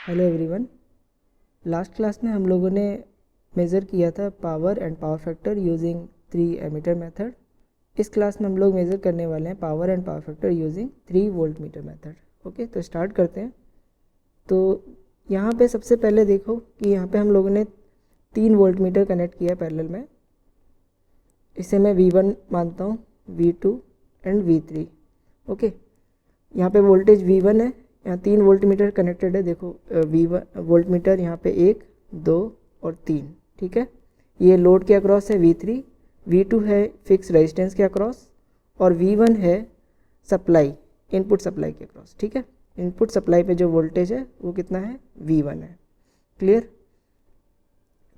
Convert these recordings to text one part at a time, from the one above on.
Hello everyone. Last class में हम लोगों ने मेज़र किया था power and power factor using 3 ammeter method. इस क्लास में हम लोग मेज़र करने वाले हैं power and power factor using 3 voltmeter method. Okay, तो स्टार्ट करते हैं। तो यहाँ पे सबसे पहले देखो कि यहाँ पे हम लोगों ने 3 वोल्ट मीटर कनेक्ट किया पैरेलल में। इसे मैं V1 मानता हूँ, V2 एंड V3। ओके, यहाँ पे वोल्टेज V1 है, यहाँ 3 वोल्ट मीटर कनेक्टेड है। देखो V1 वोल्ट मीटर यहाँ पे 1, 2 और 3, ठीक है। ये लोड के अक्रॉस है V3, V2 है फिक्स रेजिस्टेंस के अक्रॉस और V1 है सप्लाई, इनपुट सप्लाई के अक्रॉस, ठीक है। इनपुट सप्लाई पे जो वोल्टेज है वो कितना है, V1 है। क्लियर।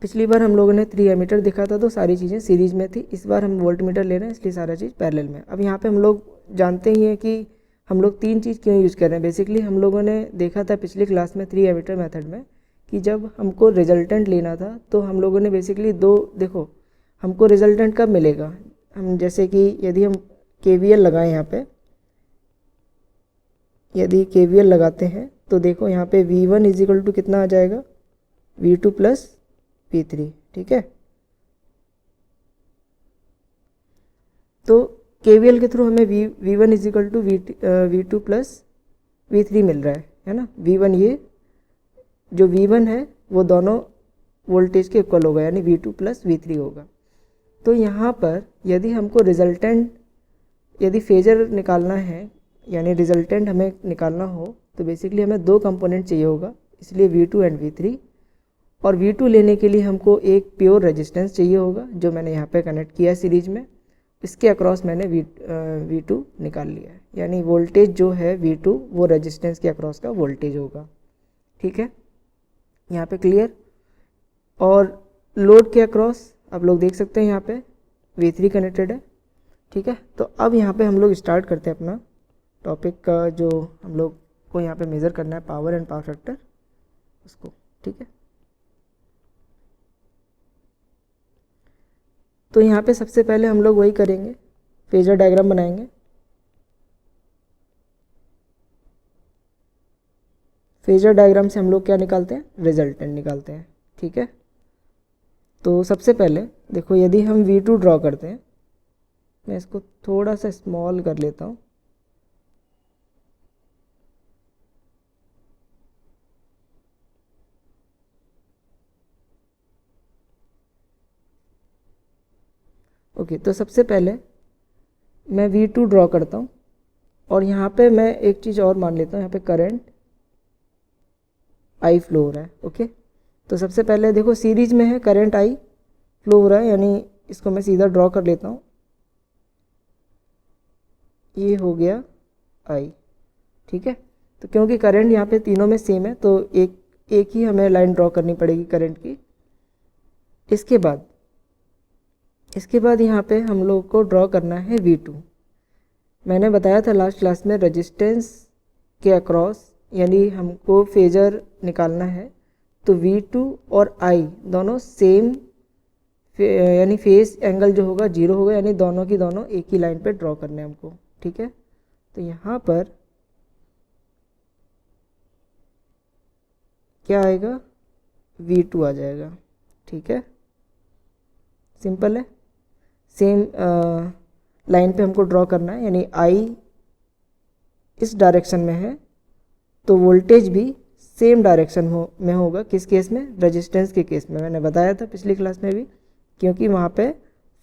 पिछली बार हम लोगों ने 3 एमीटर दिखा था तो सारी चीज़ें सीरीज में थी। इस बार हम वोल्ट मीटर ले रहे हैं इसलिए सारा चीज़ पैरेलल में। अब यहाँ पे हम लोग जानते ही हैं कि हम लोग 3 चीज़ क्यों यूज़ कर रहे हैं। बेसिकली हम लोगों ने देखा था पिछली क्लास में 3 एमीटर मेथड में कि जब हमको रिजल्टेंट लेना था तो हम लोगों ने बेसिकली देखो हमको रिजल्टेंट कब मिलेगा। हम जैसे कि यदि हम KVL लगाएं, यहाँ पे यदि KVL लगाते हैं तो देखो यहाँ पे V1 इजिकल टू कितना आ जाएगा, V2 प्लस V3, ठीक है। तो KVL के थ्रू हमें V1 is equal to V2 plus V3 मिल रहा है ना। V1 ये जो V1 है वो दोनों वोल्टेज के इक्वल होगा, यानी V2 प्लस V3 होगा। तो यहाँ पर यदि हमको रिजल्टेंट, यदि फेजर निकालना है यानी रिजल्टेंट हमें निकालना हो तो बेसिकली हमें 2 कंपोनेंट चाहिए होगा, इसलिए V2 एंड V3। और V2 लेने के लिए हमको एक प्योर रेजिस्टेंस चाहिए होगा जो मैंने यहाँ पे कनेक्ट किया है सीरीज में। इसके अक्रॉस मैंने V2 निकाल लिया है, यानी वोल्टेज जो है V2 वो रेजिस्टेंस के अक्रॉस का वोल्टेज होगा, ठीक है। यहाँ पे क्लियर। और लोड के अक्रॉस आप लोग देख सकते हैं यहाँ पे V3 कनेक्टेड है, ठीक है। तो अब यहाँ पे हम लोग स्टार्ट करते हैं अपना टॉपिक का, जो हम लोग को यहाँ पे मेज़र करना है पावर एंड पावर फैक्टर, उसको, ठीक है। तो यहाँ पे सबसे पहले हम लोग वही करेंगे, फेजर डायग्राम बनाएंगे। फेजर डायग्राम से हम लोग क्या निकालते हैं, रिजल्टेंट निकालते हैं, ठीक है। तो सबसे पहले देखो यदि हम V2 ड्रॉ करते हैं, मैं इसको थोड़ा सा स्मॉल कर लेता हूँ। ओके, तो सबसे पहले मैं V2 ड्रॉ करता हूँ और यहाँ पे मैं एक चीज़ और मान लेता हूँ, यहाँ पे करंट I फ्लो हो रहा है। ओके, तो सबसे पहले देखो सीरीज में है, करंट I फ्लो हो रहा है, यानी इसको मैं सीधा ड्रॉ कर लेता हूँ। ये हो गया I, ठीक है। तो क्योंकि करंट यहाँ पे तीनों में सेम है तो एक ही हमें लाइन ड्रॉ करनी पड़ेगी करंट की। इसके बाद यहाँ पे हम लोग को ड्रॉ करना है V2। मैंने बताया था लास्ट क्लास में रेजिस्टेंस के अक्रॉस यानी हमको फेजर निकालना है तो V2 और I दोनों सेम, यानी फेस एंगल जो होगा 0 होगा, यानी दोनों की दोनों एक ही लाइन पे ड्रॉ करने हैं हमको, ठीक है। तो यहाँ पर क्या आएगा, V2 आ जाएगा, ठीक है। सिंपल है, सेम लाइन पे हमको ड्रॉ करना है, यानी I इस डायरेक्शन में है तो वोल्टेज भी सेम डायरेक्शन में होगा। किस केस में, रेजिस्टेंस के केस में। मैंने बताया था पिछली क्लास में भी, क्योंकि वहाँ पे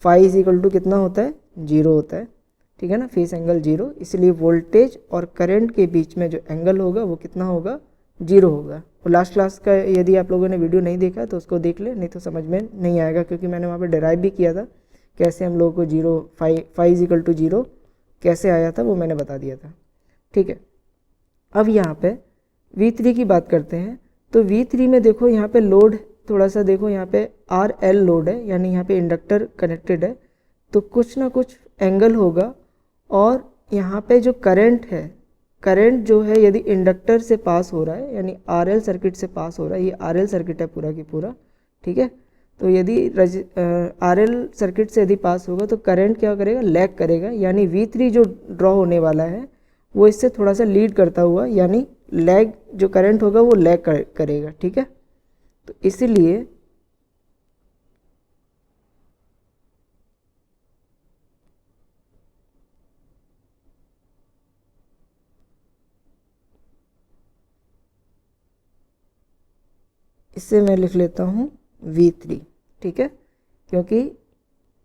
फाई इज इक्वल टू कितना होता है, 0 होता है, ठीक है ना, फेस एंगल 0। इसलिए वोल्टेज और करंट के बीच में जो एंगल होगा वो कितना होगा, 0 होगा। और लास्ट क्लास का यदि आप लोगों ने वीडियो नहीं देखा तो उसको देख ले, नहीं तो समझ में नहीं आएगा, क्योंकि मैंने वहाँ पर डिराइव भी किया था कैसे हम लोगों को फाई इज इक्वल टू 0 कैसे आया था, वो मैंने बता दिया था, ठीक है। अब यहाँ पे V3 की बात करते हैं। तो V3 में देखो यहाँ पे लोड थोड़ा सा देखो, यहाँ पे RL लोड है, यानी यहाँ पे इंडक्टर कनेक्टेड है तो कुछ ना कुछ एंगल होगा। और यहाँ पे जो करंट है, करंट जो है यदि इंडक्टर से पास हो रहा है, यानी RL सर्किट से पास हो रहा है, ये RL सर्किट है पूरा की पूरा, ठीक है। तो यदि RL सर्किट से यदि पास होगा तो करंट क्या करेगा, लैग करेगा, यानी V3 जो ड्रॉ होने वाला है वो इससे थोड़ा सा लीड करता हुआ, यानी लैग जो करंट होगा वो लैग करेगा, ठीक है। तो इसीलिए इससे मैं लिख लेता हूँ V3, ठीक है, क्योंकि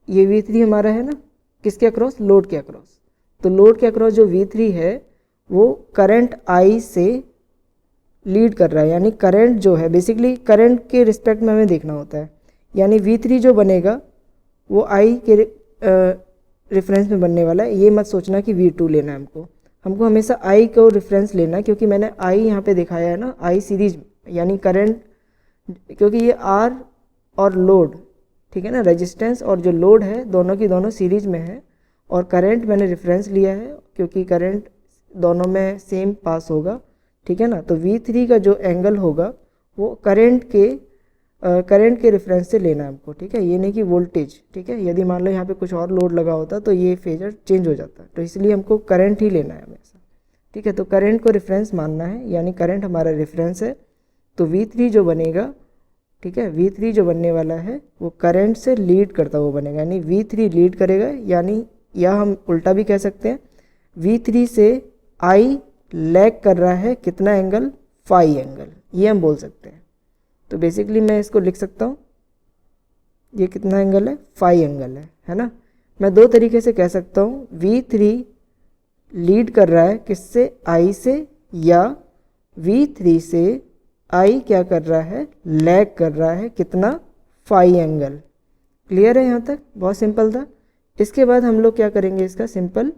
ये V3 हमारा है ना किसके अक्रॉस, लोड के अक्रॉस। तो लोड के अक्रॉस जो V3 है वो करंट I से लीड कर रहा है, यानी करंट जो है बेसिकली करंट के रिस्पेक्ट में हमें देखना होता है। यानी V3 जो बनेगा वो I के रेफरेंस में बनने वाला है। ये मत सोचना कि V2 लेना है हमको हमेशा I को रेफरेंस लेना है, क्योंकि मैंने I यहाँ पे दिखाया है ना, I सीरीज यानी करंट, क्योंकि ये R और लोड, ठीक है ना, रेजिस्टेंस और जो लोड है दोनों की दोनों सीरीज में है, और करंट मैंने रेफरेंस लिया है क्योंकि करंट दोनों में सेम पास होगा, ठीक है ना। तो V3 का जो एंगल होगा वो करंट के रेफरेंस से लेना है हमको, ठीक है, ये नहीं कि वोल्टेज, ठीक है। यदि मान लो यहाँ पे कुछ और लोड लगा होता तो ये फेजर चेंज हो जाता, तो इसलिए हमको करंट ही लेना है हमेशा, ठीक है। तो करंट को रेफरेंस मानना है, यानी करंट हमारा रेफरेंस है। तो V3 जो बनेगा, ठीक है, V3 जो बनने वाला है वो करंट से लीड करता हुआ बनेगा, यानी V3 लीड करेगा, यानी या हम उल्टा भी कह सकते हैं V3 से I लैग कर रहा है कितना एंगल, फाई एंगल, ये हम बोल सकते हैं। तो बेसिकली मैं इसको लिख सकता हूँ, ये कितना एंगल है, फाई एंगल है ना। मैं दो तरीके से कह सकता हूँ, V3 लीड कर रहा है किससे, I से, या V3 से I क्या कर रहा है, लैग कर रहा है कितना, फाई एंगल। क्लियर है यहाँ तक, बहुत सिंपल था। इसके बाद हम लोग क्या करेंगे, इसका सिंपल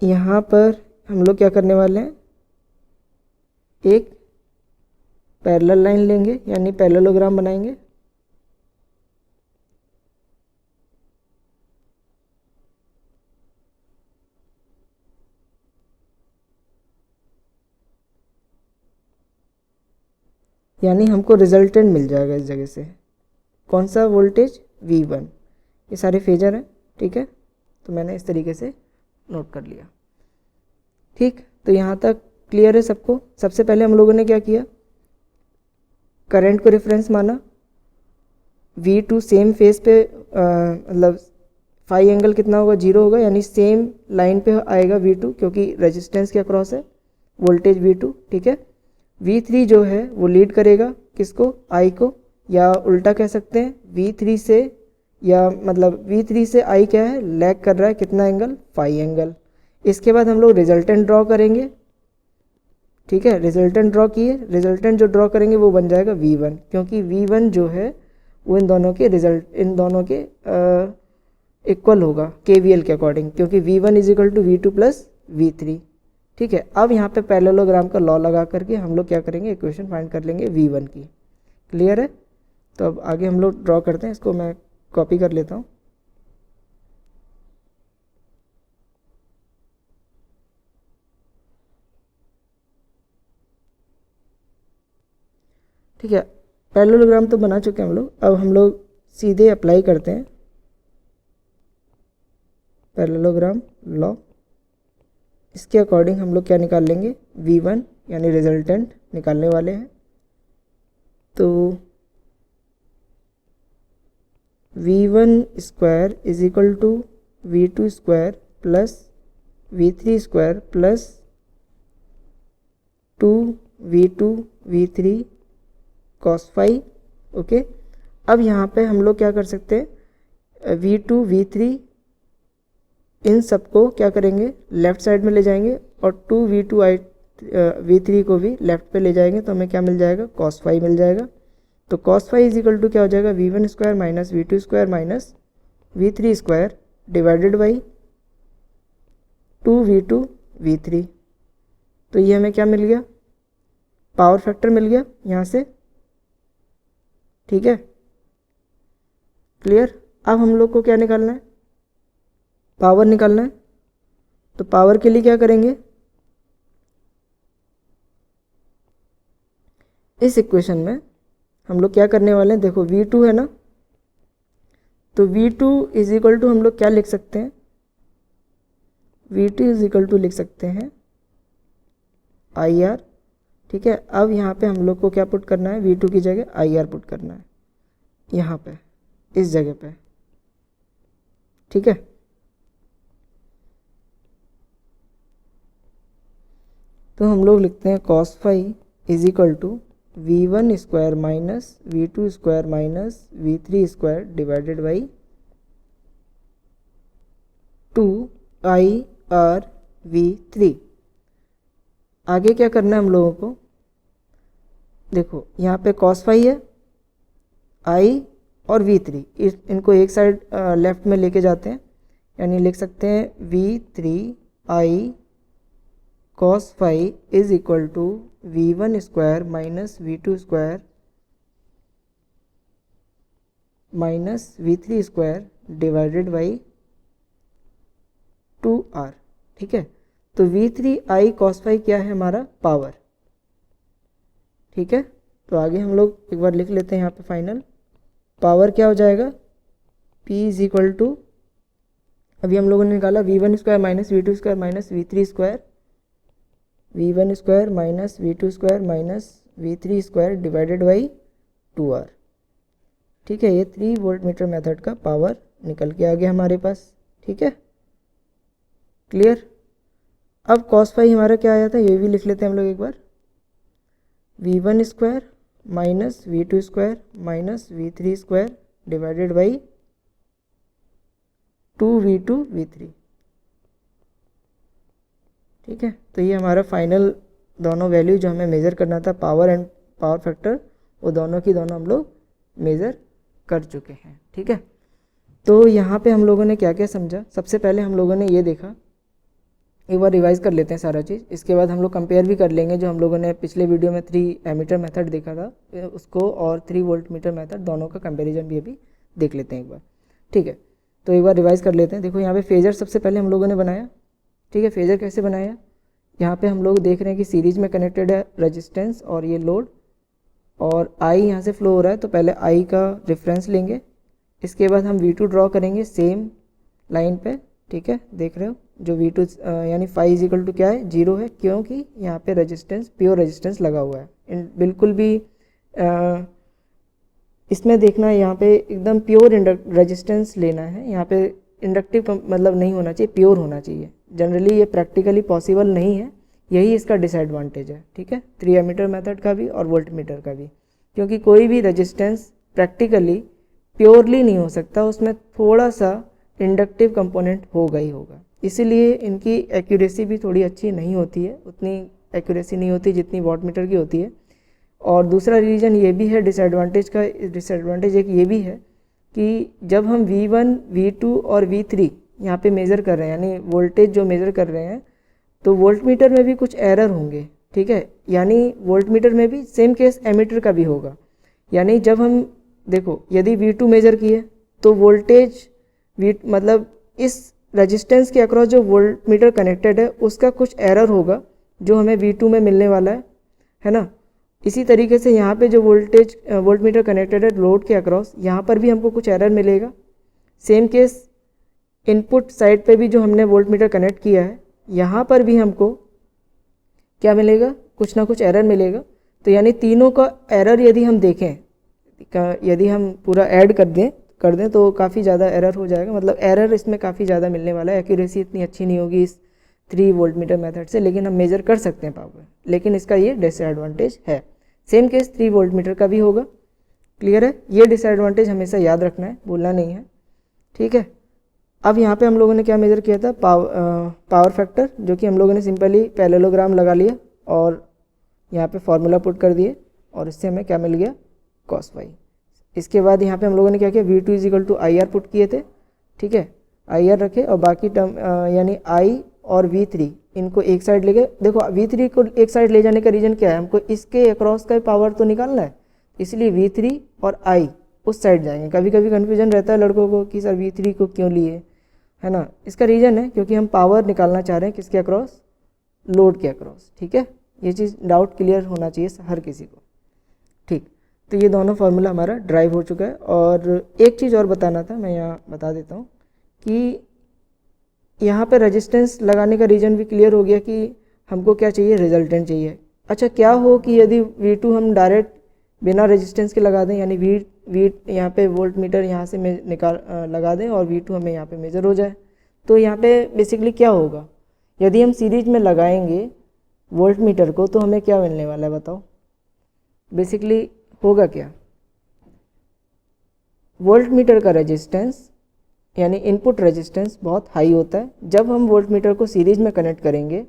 यहाँ पर हम लोग क्या करने वाले हैं, एक पैरेलल लाइन लेंगे, यानी पैरेललोग्राम बनाएंगे। यानी हमको रिजल्टेंट मिल जाएगा इस जगह से, कौन सा वोल्टेज, V1। ये सारे फेजर हैं, ठीक है, तो मैंने इस तरीके से नोट कर लिया, ठीक। तो यहाँ तक क्लियर है सबको। सबसे पहले हम लोगों ने क्या किया, करंट को रेफरेंस माना, V2 सेम फेस पे मतलब फाई एंगल कितना होगा, 0 होगा, यानी सेम लाइन पे आएगा V2, क्योंकि रेजिस्टेंस के अक्रॉस है वोल्टेज V2, ठीक है। V3 जो है वो लीड करेगा किसको, I को, या उल्टा कह सकते हैं V3 से, या मतलब V3 से I क्या है, लैग कर रहा है कितना एंगल, फाई एंगल। इसके बाद हम लोग रिजल्टेंट ड्रॉ करेंगे, ठीक है, रिजल्टेंट ड्रॉ किए, रिजल्टेंट जो ड्रॉ करेंगे वो बन जाएगा V1, क्योंकि V1 जो है वो इन दोनों के इक्वल होगा KVL के अकॉर्डिंग, क्योंकि V1 is equal to V2 plus V3, ठीक है। अब यहाँ पे पैरेललोग्राम का लॉ लगा करके हम लोग क्या करेंगे, इक्वेशन फाइंड कर लेंगे V1 की। क्लियर है, तो अब आगे हम लोग ड्रॉ करते हैं, इसको मैं कॉपी कर लेता हूँ। ठीक है, पैरेललोग्राम तो बना चुके हैं हम लोग, अब हम लोग सीधे अप्लाई करते हैं पैरेललोग्राम लॉ। इसके अकॉर्डिंग हम लोग क्या निकाल लेंगे, V1 यानी रिजल्टेंट निकालने वाले हैं। तो V1 square is equal to V2 square plus V3 square plus 2V2 V3 cos phi, okay. अब यहाँ पे हम लोग क्या कर सकते हैं, V2 V3 इन सबको क्या करेंगे, लेफ़्ट साइड में ले जाएंगे, और 2V2 V3 को भी लेफ़्ट पे ले जाएंगे, तो हमें क्या मिल जाएगा, कॉस फाई मिल जाएगा। तो cos phi is equal to क्या हो जाएगा, V1 square minus V2 square minus V3 square divided by 2V2 V3। तो ये हमें क्या मिल गया, पावर फैक्टर मिल गया यहाँ से, ठीक है, क्लियर। अब हम लोग को क्या निकालना है, पावर निकालना है। तो पावर के लिए क्या करेंगे, इस इक्वेशन में हम लोग क्या करने वाले हैं, देखो V2 है ना, तो V2 इज इक्वल टू हम लोग क्या लिख सकते हैं, V2 इज इक्वल टू लिख सकते हैं IR, ठीक है। अब यहाँ पे हम लोग को क्या पुट करना है, V2 की जगह IR पुट करना है यहाँ पे, इस जगह पे, ठीक है। तो हम लोग लिखते हैं cos phi is equal to V1 square minus V2 square minus V3 square divided by 2IRV3। आगे क्या करना है हम लोगों को, देखो यहाँ पे cos फाई है, I और V3, इनको एक साइड लेफ्ट में लेके जाते हैं, यानी लिख सकते हैं V3I cos phi is equal to V1 square minus V2 square minus V3 square divided by 2R, ठीक है। तो V3I cos फाई क्या है, हमारा पावर, ठीक है। तो आगे हम लोग एक बार लिख लेते हैं यहाँ पे फाइनल पावर क्या हो जाएगा, P इज इक्वल टू, अभी हम लोगों ने निकाला V1 square minus V2 square minus V3 square, V1 square minus V2 square minus V3 square divided by 2R, ठीक है। ये 3 वोल्ट मीटर मेथड का पावर निकल के आ गया हमारे पास, ठीक है, क्लियर। अब cos फाई हमारा क्या आया था, ये भी लिख लेते हैं हम लोग एक बार, V1 square minus V2 square minus V3 square divided by 2V2 V3, ठीक है। तो ये हमारा फाइनल दोनों वैल्यू जो हमें मेज़र करना था, पावर एंड पावर फैक्टर, वो दोनों की दोनों हम लोग मेज़र कर चुके हैं, ठीक है। तो यहाँ पे हम लोगों ने क्या क्या समझा, सबसे पहले हम लोगों ने ये देखा, एक बार रिवाइज कर लेते हैं सारा चीज़, इसके बाद हम लोग कंपेयर भी कर लेंगे जो हम लोगों ने पिछले वीडियो में 3 एमीटर मेथड देखा था उसको, और 3 वोल्ट मीटर मेथड, दोनों का कंपैरिजन भी अभी देख लेते हैं एक बार, ठीक है। तो एक बार रिवाइज कर लेते हैं। देखो यहाँ पे फेजर सबसे पहले हम लोगों ने बनाया, ठीक है। फेजर कैसे बनाया, यहाँ पे हम लोग देख रहे हैं कि सीरीज में कनेक्टेड है रेजिस्टेंस और ये लोड, और I यहाँ से फ्लो हो रहा है, तो पहले I का रेफरेंस लेंगे, इसके बाद हम V2 ड्रॉ करेंगे सेम लाइन पे, ठीक है। देख रहे हो जो V2 यानी फाई इज इक्वल टू क्या है, 0 है, क्योंकि यहाँ पे रेजिस्टेंस, प्योर रेजिस्टेंस लगा हुआ है। बिल्कुल भी इसमें देखना, यहाँ पे एकदम प्योर रेजिस्टेंस लेना है, यहाँ पे इंडक्टिव मतलब नहीं होना चाहिए, प्योर होना चाहिए। जनरली ये प्रैक्टिकली पॉसिबल नहीं है, यही इसका डिसएडवांटेज है, ठीक है, 3 एमीटर मेथड का भी और वोल्ट मीटर का भी, क्योंकि कोई भी रेजिस्टेंस प्रैक्टिकली प्योरली नहीं हो सकता, उसमें थोड़ा सा इंडक्टिव कंपोनेंट होगा ही होगा, इसीलिए इनकी एक्यूरेसी भी थोड़ी अच्छी नहीं होती है, उतनी एक्यूरेसी नहीं होती जितनी वॉट मीटर की होती है। और दूसरा रीज़न ये भी है डिसएडवांटेज का, डिसएडवांटेज एक ये भी है कि जब हम V1, V2 और V3 यहाँ पे मेज़र कर रहे हैं, यानी वोल्टेज जो मेज़र कर रहे हैं, तो वोल्ट मीटर में भी कुछ एरर होंगे, ठीक है। यानी वोल्ट मीटर में भी सेम केस एमीटर का भी होगा, यानी जब हम देखो यदि V2 मेज़र किए तो वोल्टेज मतलब इस रेजिस्टेंस के अक्रॉस जो वोल्ट मीटर कनेक्टेड है उसका कुछ एरर होगा जो हमें V2 में मिलने वाला है ना। इसी तरीके से यहाँ पे जो वोल्ट मीटर कनेक्टेड है लोड के अक्रॉस, यहाँ पर भी हमको कुछ एरर मिलेगा। सेम केस इनपुट साइड पे भी जो हमने वोल्ट मीटर कनेक्ट किया है, यहाँ पर भी हमको क्या मिलेगा, कुछ ना कुछ एरर मिलेगा। तो यानी तीनों का एरर यदि हम देखें, यदि हम पूरा ऐड कर दें तो काफ़ी ज़्यादा एरर हो जाएगा, मतलब एरर इसमें काफ़ी ज़्यादा मिलने वाला है। एक्यूरेसी इतनी अच्छी नहीं होगी इस 3 वोल्ट मीटर मेथड से, लेकिन हम मेज़र कर सकते हैं पावर, लेकिन इसका ये डिसएडवांटेज है। सेम केस 3 वोल्ट मीटर का भी होगा, क्लियर है। ये डिसएडवांटेज हमेशा याद रखना है, भूलना नहीं है, ठीक है। अब यहाँ पे हम लोगों ने क्या मेज़र किया था, पावर फैक्टर, जो कि हम लोगों ने सिंपली पैरेललोग्राम लगा लिया और यहाँ पे फॉर्मूला पुट कर दिए, और इससे हमें क्या मिल गया, cos फाई। इसके बाद यहाँ पे हम लोगों ने क्या किया, V2 is equal to IR put किए थे, ठीक है, IR रखे, और बाकी टर्म यानी I और V3 इनको एक साइड ले गए। देखो V3 को एक साइड ले जाने का रीज़न क्या है, हमको इसके अक्रॉस का पावर तो निकालना है, इसलिए V3 और I उस साइड जाएंगे। कभी कभी कन्फ्यूजन रहता है लड़कों को कि सर V3 को क्यों लिए, है ना। इसका रीज़न है क्योंकि हम पावर निकालना चाह रहे हैं किसके अक्रॉस, लोड के अक्रॉस, ठीक है। ये चीज़ डाउट क्लियर होना चाहिए हर किसी को, ठीक। तो ये दोनों फार्मूला हमारा ड्राइव हो चुका है। और एक चीज़ और बताना था, मैं यहाँ बता देता हूँ कि यहाँ पे रेजिस्टेंस लगाने का रीज़न भी क्लियर हो गया कि हमको क्या चाहिए, रिजल्टेंट चाहिए। अच्छा, क्या हो कि यदि V2 हम डायरेक्ट बिना रेजिस्टेंस के लगा दें, यानी वी यहाँ पे वोल्ट मीटर यहाँ से लगा दें और V2 हमें यहाँ पे मेज़र हो जाए, तो यहाँ पे बेसिकली क्या होगा, यदि हम सीरीज में लगाएंगे वोल्ट मीटर को तो हमें क्या मिलने वाला है बताओ। बेसिकली होगा क्या, वोल्ट मीटर का रेजिस्टेंस यानी इनपुट रेजिस्टेंस बहुत हाई होता है। जब हम वोल्ट मीटर को सीरीज में कनेक्ट करेंगे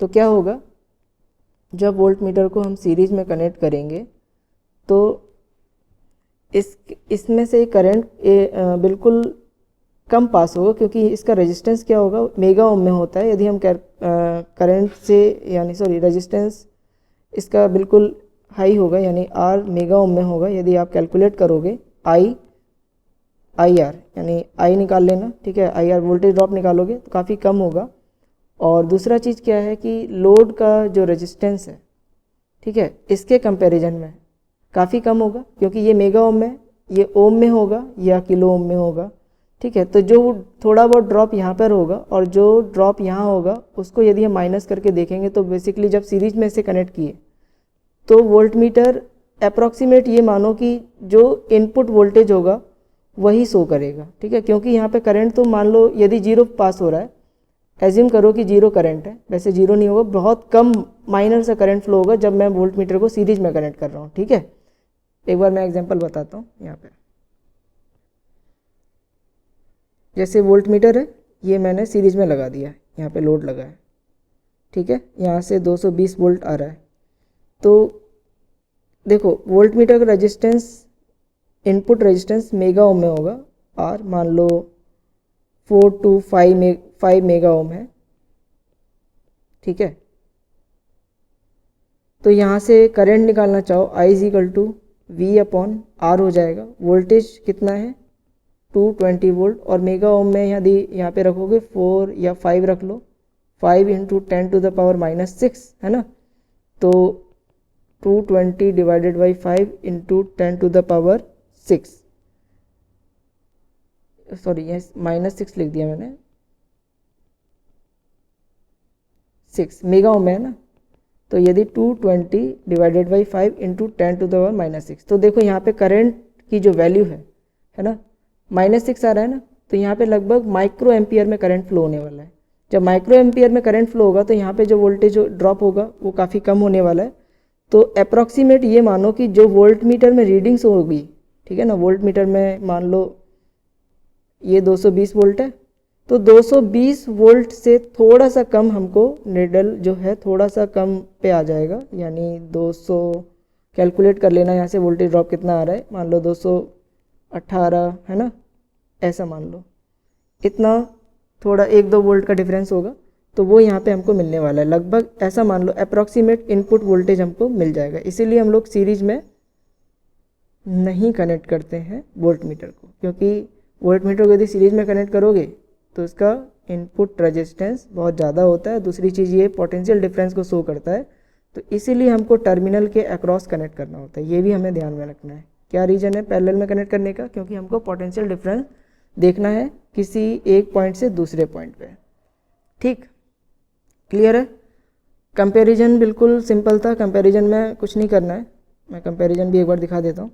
तो क्या होगा, जब वोल्ट मीटर को हम सीरीज में कनेक्ट करेंगे तो इसमें से करंट बिल्कुल कम पास होगा, क्योंकि इसका रेजिस्टेंस क्या होगा, मेगा ओम में होता है। यदि हम करंट से यानी रेजिस्टेंस इसका बिल्कुल हाई होगा, यानी आर मेगा ओम में होगा। यदि आप कैलकुलेट करोगे आई आर यानी आई निकाल लेना, ठीक है, आई आर वोल्टेज ड्रॉप निकालोगे तो काफ़ी कम होगा। और दूसरा चीज़ क्या है कि लोड का जो रेजिस्टेंस है, ठीक है, इसके कंपैरिजन में काफ़ी कम होगा, क्योंकि ये मेगा ओम में, ये ओम में होगा या किलो ओम में होगा, ठीक है। तो जो थोड़ा बहुत ड्रॉप यहाँ पर होगा और जो ड्रॉप यहाँ होगा उसको यदि हम माइनस करके देखेंगे तो बेसिकली जब सीरीज में से कनेक्ट किए तो वोल्ट मीटर अप्रॉक्सीमेट ये मानो कि जो इनपुट वोल्टेज होगा वही शो करेगा, ठीक है, क्योंकि यहाँ पे करंट तो मान लो यदि जीरो पास हो रहा है, एज्यूम करो कि जीरो करंट है, वैसे जीरो नहीं होगा, बहुत कम माइनर सा करंट फ्लो होगा जब मैं वोल्ट मीटर को सीरीज में कनेक्ट कर रहा हूँ, ठीक है। एक बार मैं एग्जांपल बताता हूँ। यहाँ पे जैसे वोल्ट मीटर है, ये मैंने सीरीज में लगा दिया है, यहाँ पे लोड लगा है, ठीक है, यहाँ से 220 वोल्ट आ रहा है। तो देखो वोल्ट मीटर का resistance, input resistance mega ohm में होगा, और मान लो 4 to 5 मेगा ओम है, ठीक है। तो यहाँ से करंट निकालना चाहो, I is equal to V/R हो जाएगा। वोल्टेज कितना है 220 वोल्ट, और मेगा ओम में यदि यहाँ पे रखोगे 4 या 5 रख लो, 5 इंटू 10⁻⁻6 है ना, तो 220 डिवाइडेड बाई 5 इंटू 10⁻6, सॉरी ये -6 लिख दिया मैंने, 6 मेगा ओम है ना, तो यदि 220 डिवाइडेड बाई 5 इंटू 10⁻⁻6, तो देखो यहाँ पे करंट की जो वैल्यू है ना, -6 आ रहा है ना, तो यहाँ पे लगभग माइक्रो एम्पियर में करंट फ्लो होने वाला है। जब माइक्रो एम्पियर में करंट फ्लो होगा तो यहाँ पे जो वोल्टेज ड्रॉप होगा वो काफ़ी कम होने वाला है। तो अप्रॉक्सीमेट ये मानो कि जो वोल्ट मीटर में रीडिंग्स होगी, ठीक है ना, वोल्ट मीटर में मान लो ये 220 वोल्ट है, तो 220 वोल्ट से थोड़ा सा कम हमको निडल जो है थोड़ा सा कम पे आ जाएगा, यानी 200 कैलकुलेट कर लेना यहाँ से वोल्टेज ड्रॉप कितना आ रहा है, मान लो 218 है ना, ऐसा मान लो, इतना थोड़ा 1-2 वोल्ट का डिफरेंस होगा, तो वो यहाँ पे हमको मिलने वाला है। लगभग ऐसा मान लो अप्रॉक्सीमेट इनपुट वोल्टेज हमको मिल जाएगा। इसीलिए हम लोग सीरीज में नहीं कनेक्ट करते हैं वोल्ट मीटर को, क्योंकि वोल्ट मीटर को यदि सीरीज में कनेक्ट करोगे तो इसका इनपुट रेजिस्टेंस बहुत ज़्यादा होता है। दूसरी चीज़ ये पोटेंशियल डिफरेंस को शो करता है, तो इसीलिए हमको टर्मिनल के अक्रॉस कनेक्ट करना होता है। ये भी हमें ध्यान में रखना है। क्या रीज़न है पैरेलल में कनेक्ट करने का, क्योंकि हमको पोटेंशियल डिफरेंस देखना है किसी एक पॉइंट से दूसरे पॉइंट पे, ठीक, क्लियर है। कंपैरिजन बिल्कुल सिंपल था, कंपैरिजन में कुछ नहीं करना है। मैं कंपैरिजन भी एक बार दिखा देता हूँ।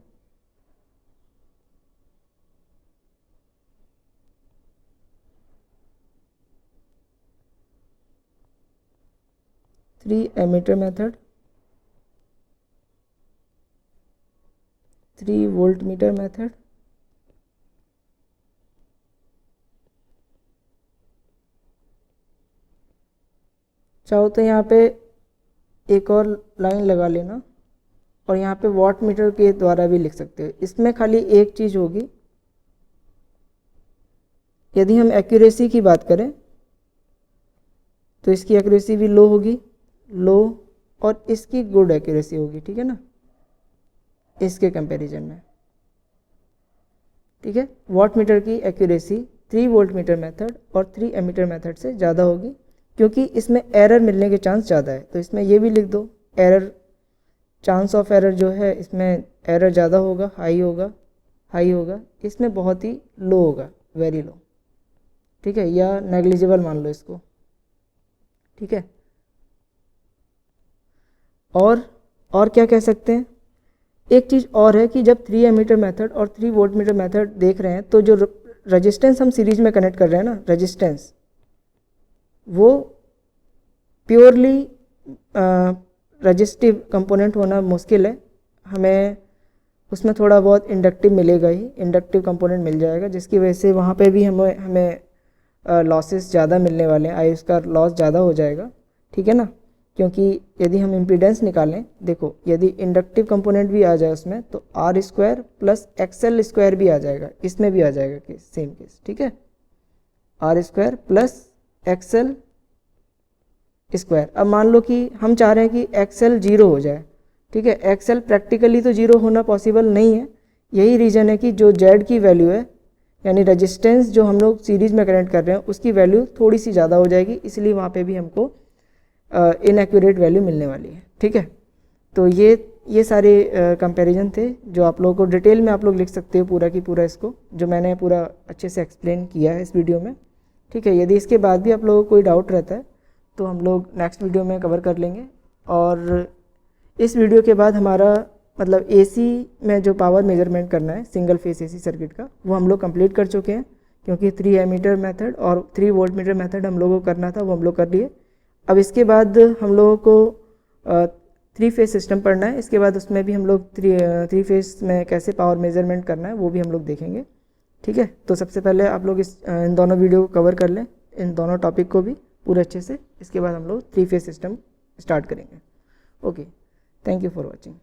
Three ammeter method, 3 voltmeter method, चाहो तो यहाँ पे एक और लाइन लगा लेना और यहाँ पे वॉट मीटर के द्वारा भी लिख सकते हो। इसमें खाली एक चीज़ होगी, यदि हम एक्यूरेसी की बात करें तो इसकी एक्यूरेसी भी लो होगी, लो, और इसकी गुड एक्यूरेसी होगी, ठीक है ना, इसके कंपैरिजन में, ठीक है। वॉट मीटर की एक्यूरेसी 3 वोल्ट मीटर मेथड और 3 एमीटर मेथड से ज़्यादा होगी, क्योंकि इसमें एरर मिलने के चांस ज़्यादा है। तो इसमें ये भी लिख दो, एरर, चांस ऑफ एरर जो है इसमें एरर ज़्यादा होगा, हाई होगा, इसमें बहुत ही लो होगा, वेरी लो, ठीक है, या नेग्लिजिबल मान लो इसको, ठीक है। और क्या कह सकते हैं, एक चीज़ और है कि जब 3 एमीटर मेथड और 3 वोल्ट मीटर मेथड देख रहे हैं तो जो रेजिस्टेंस हम सीरीज में कनेक्ट कर रहे हैं ना, रेजिस्टेंस वो प्योरली रेजिस्टिव कंपोनेंट होना मुश्किल है, हमें उसमें थोड़ा बहुत इंडक्टिव मिलेगा ही, इंडक्टिव कंपोनेंट मिल जाएगा, जिसकी वजह से वहाँ पे भी हमें लॉसेस ज़्यादा मिलने वाले हैं, आई उसका लॉस ज़्यादा हो जाएगा, ठीक है ना। क्योंकि यदि हम इम्पीडेंस निकालें, देखो यदि इंडक्टिव कंपोनेंट भी आ जाए उसमें तो R square plus XL square भी आ जाएगा, इसमें भी आ जाएगा केस, सेम केस, ठीक है, R square plus XL square. अब मान लो कि हम चाह रहे हैं कि एक्सएल 0 हो जाए, ठीक है, एक्सएल प्रैक्टिकली तो 0 होना पॉसिबल नहीं है, यही रीज़न है कि जो जेड की वैल्यू है, यानी रेजिस्टेंस जो हम लोग सीरीज़ में कनेक्ट कर रहे हैं उसकी वैल्यू थोड़ी सी ज़्यादा हो जाएगी, इसलिए वहाँ पे भी हमको इनएक्यूरेट वैल्यू मिलने वाली है, ठीक है। तो ये सारे कंपैरिजन थे जो आप लोगों को डिटेल में आप लोग लिख सकते हो पूरा की पूरा, इसको जो मैंने पूरा अच्छे से एक्सप्लेन किया है इस वीडियो में, ठीक है। यदि इसके बाद भी आप लोगों को कोई डाउट रहता है तो हम लोग नेक्स्ट वीडियो में कवर कर लेंगे। और इस वीडियो के बाद हमारा मतलब एसी में जो पावर मेजरमेंट करना है सिंगल फेस एसी सर्किट का, वो हम लोग कंप्लीट कर चुके हैं, क्योंकि 3 एमीटर मेथड और 3 वोल्ट मीटर मेथड हम लोगों को करना था, वो हम लोग कर लिए। अब इसके बाद हम लोगों को 3 फेस सिस्टम पढ़ना है, इसके बाद उसमें भी हम लोग 3 फेस में कैसे पावर मेजरमेंट करना है वो भी हम लोग देखेंगे, ठीक है। तो सबसे पहले आप लोग इन दोनों वीडियो को कवर कर लें, इन दोनों टॉपिक को भी पूरे अच्छे से, इसके बाद हम लोग 3 फेस सिस्टम स्टार्ट करेंगे। Okay, thank you for watching.